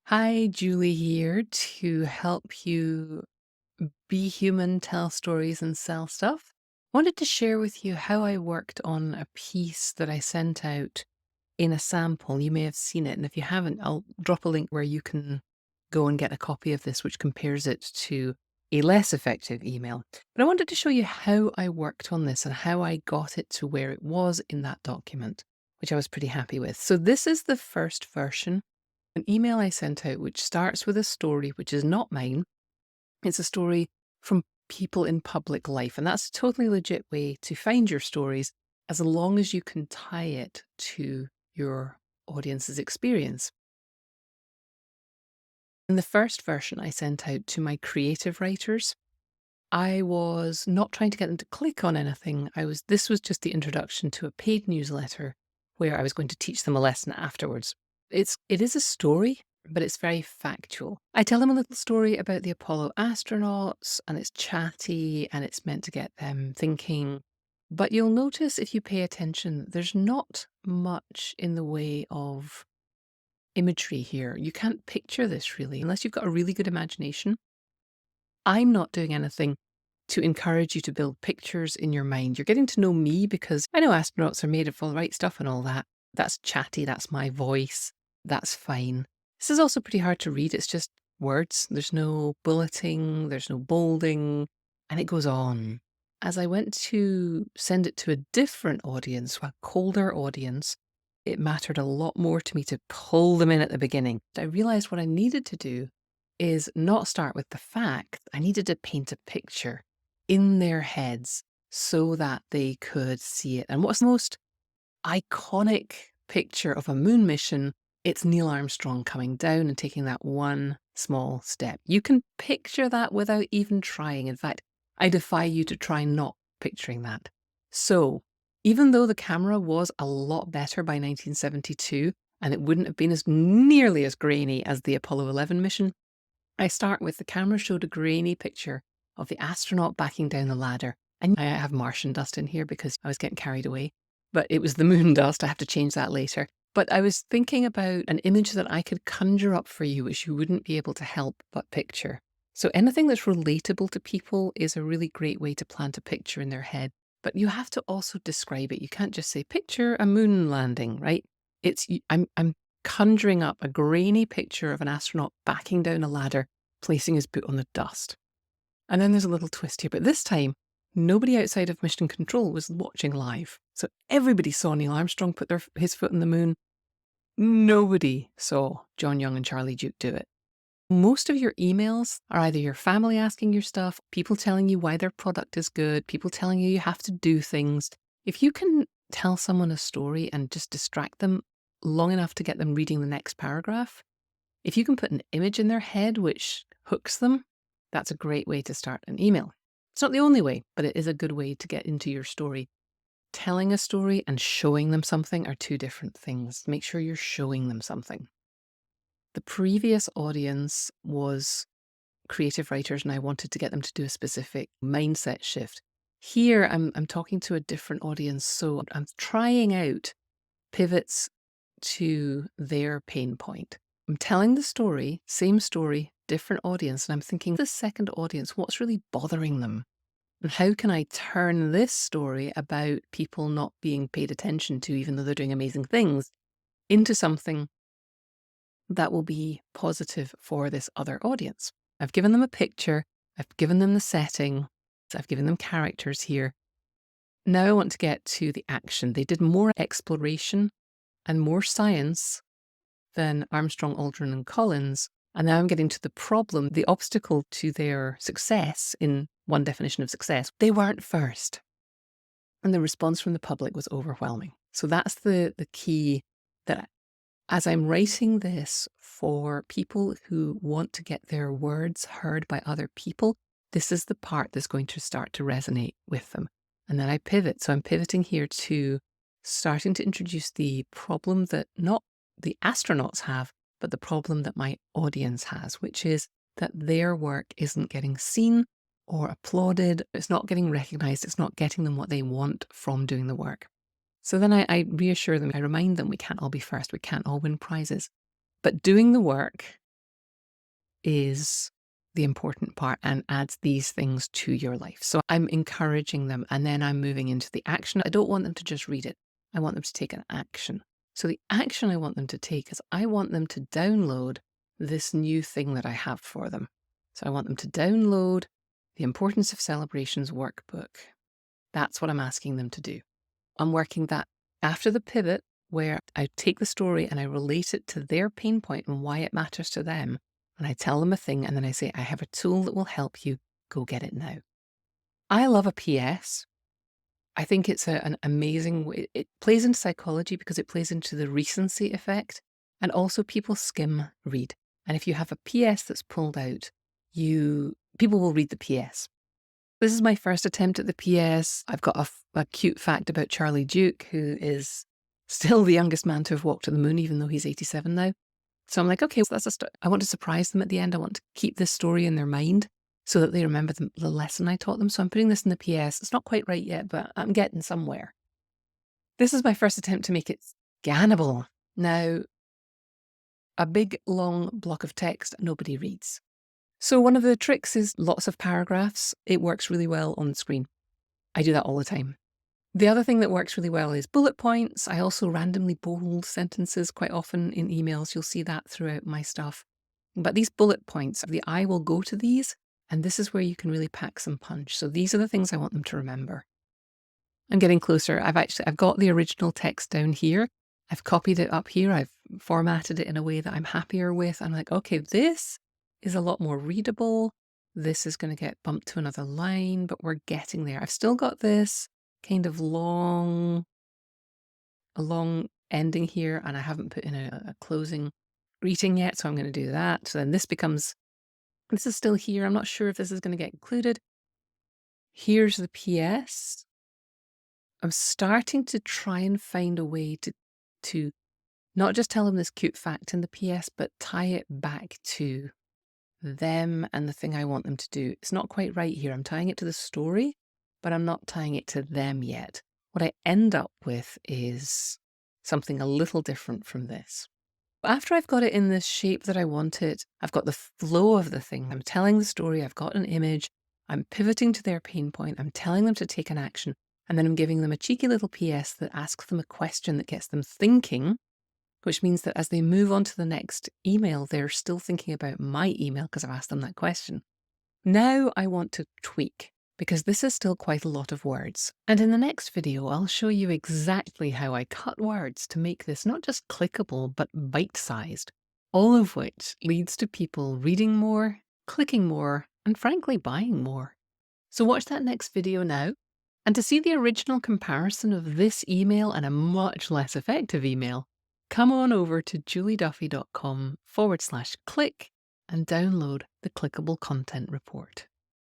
Hi, Julie here to help you be human, tell stories, and sell stuff. Wanted to share with you how I worked on a piece that I sent out in a sample. You may have seen it, and if you haven't, I'll drop a link where you can go and get a copy of this, which compares it to a less effective email. But I wanted to show you how I worked on this and how I got it to where it was in that document, which I was pretty happy with. So this is the first version, an email I sent out which starts with a story which is not mine. It's a story from people in public life, and that's a totally legit way to find your stories as long as you can tie it to your audience's experience. In the first version I sent out to my creative writers, I was not trying to get them to click on anything. This was just the introduction to a paid newsletter where I was going to teach them a lesson afterwards. It is a story, but it's very factual. I tell them a little story about the Apollo astronauts, and it's chatty and it's meant to get them thinking. But you'll notice if you pay attention, there's not much in the way of imagery here. You can't picture this really unless you've got a really good imagination. I'm not doing anything to encourage you to build pictures in your mind. You're getting to know me because I know astronauts are made of all the right stuff and all that. That's chatty, that's my voice, that's fine. This is also pretty hard to read. It's just words. There's no bulleting, there's no bolding, and it goes on. As I went to send it to a different audience, a colder audience, it mattered a lot more to me to pull them in at the beginning. I realized what I needed to do is not start with the fact. I needed to paint a picture in their heads so that they could see it. And what's the most iconic picture of a moon mission? It's Neil Armstrong coming down and taking that one small step. You can picture that without even trying. In fact, I defy you to try not picturing that. So, even though the camera was a lot better by 1972, and it wouldn't have been as nearly as grainy as the Apollo 11 mission, I start with the camera showed a grainy picture of the astronaut backing down the ladder. And I have Martian dust in here because I was getting carried away, but it was the moon dust. I have to change that later. But I was thinking about an image that I could conjure up for you, which you wouldn't be able to help but picture. So anything that's relatable to people is a really great way to plant a picture in their head. But you have to also describe it. You can't just say, picture a moon landing, right? I'm conjuring up a grainy picture of an astronaut backing down a ladder, placing his boot on the dust. And then there's a little twist here, but this time, nobody outside of Mission Control was watching live. So everybody saw Neil Armstrong put his foot on the moon. Nobody saw John Young and Charlie Duke do it. Most of your emails are either your family asking your stuff, people telling you why their product is good, people telling you you have to do things. If you can tell someone a story and just distract them long enough to get them reading the next paragraph, if you can put an image in their head which hooks them, that's a great way to start an email. It's not the only way, but it is a good way to get into your story. Telling a story and showing them something are two different things. Make sure you're showing them something. The previous audience was creative writers, and I wanted to get them to do a specific mindset shift. Here, I'm talking to a different audience, so I'm trying out pivots to their pain point. I'm telling the story, same story, different audience, and I'm thinking, the second audience, what's really bothering them? And how can I turn this story about people not being paid attention to, even though they're doing amazing things, into something that will be positive for this other audience? I've given them a picture, I've given them the setting, I've given them characters here. Now I want to get to the action. They did more exploration and more science than Armstrong, Aldrin, and Collins. And now I'm getting to the problem, the obstacle to their success in one definition of success. They weren't first. And the response from the public was overwhelming. So that's the key, that as I'm writing this for people who want to get their words heard by other people, this is the part that's going to start to resonate with them. And then I pivot. So I'm pivoting here to starting to introduce the problem that not the astronauts have, but the problem that my audience has, which is that their work isn't getting seen or applauded. It's not getting recognized. It's not getting them what they want from doing the work. So then I reassure them, I remind them we can't all be first, we can't all win prizes. But doing the work is the important part and adds these things to your life. So I'm encouraging them, and then I'm moving into the action. I don't want them to just read it. I want them to take an action. So the action I want them to take is I want them to download this new thing that I have for them. So I want them to download the Importance of Celebrations workbook. That's what I'm asking them to do. I'm working that after the pivot where I take the story and I relate it to their pain point and why it matters to them. And I tell them a thing and then I say, I have a tool that will help you. Go get it now. I love a PS. I think it's an amazing way. It plays into psychology because it plays into the recency effect. And also people skim read. And if you have a PS that's pulled out, people will read the PS. This is my first attempt at the PS. I've got a cute fact about Charlie Duke, who is still the youngest man to have walked to the moon, even though he's 87 now. So I'm like, okay, so that's a start. I want to surprise them at the end. I want to keep this story in their mind so that they remember the lesson I taught them. So I'm putting this in the PS. It's not quite right yet, but I'm getting somewhere. This is my first attempt to make it scannable. Now, a big, long block of text nobody reads. So one of the tricks is lots of paragraphs. It works really well on the screen. I do that all the time. The other thing that works really well is bullet points. I also randomly bold sentences quite often in emails. You'll see that throughout my stuff. But these bullet points, the eye will go to these, and this is where you can really pack some punch. So these are the things I want them to remember. I'm getting closer. I've got the original text down here. I've copied it up here. I've formatted it in a way that I'm happier with. I'm like, okay, this is a lot more readable. This is going to get bumped to another line, but we're getting there. I've still got this kind of a long ending here, and I haven't put in a closing greeting yet, so I'm going to do that. So then this is still here. I'm not sure if this is going to get included. Here's the PS. I'm starting to try and find a way to not just tell them this cute fact in the PS, but tie it back to them and the thing I want them to do. It's not quite right here. I'm tying it to the story, but I'm not tying it to them yet. What I end up with is something a little different from this. After I've got it in the shape that I want it, I've got the flow of the thing. I'm telling the story, I've got an image, I'm pivoting to their pain point, I'm telling them to take an action, and then I'm giving them a cheeky little PS that asks them a question that gets them thinking, which means that as they move on to the next email, they're still thinking about my email because I've asked them that question. Now I want to tweak, because this is still quite a lot of words. And in the next video, I'll show you exactly how I cut words to make this not just clickable, but bite-sized, all of which leads to people reading more, clicking more, and frankly, buying more. So watch that next video now. And to see the original comparison of this email and a much less effective email, come on over to julieduffy.com/click and download the Clickable Content Report.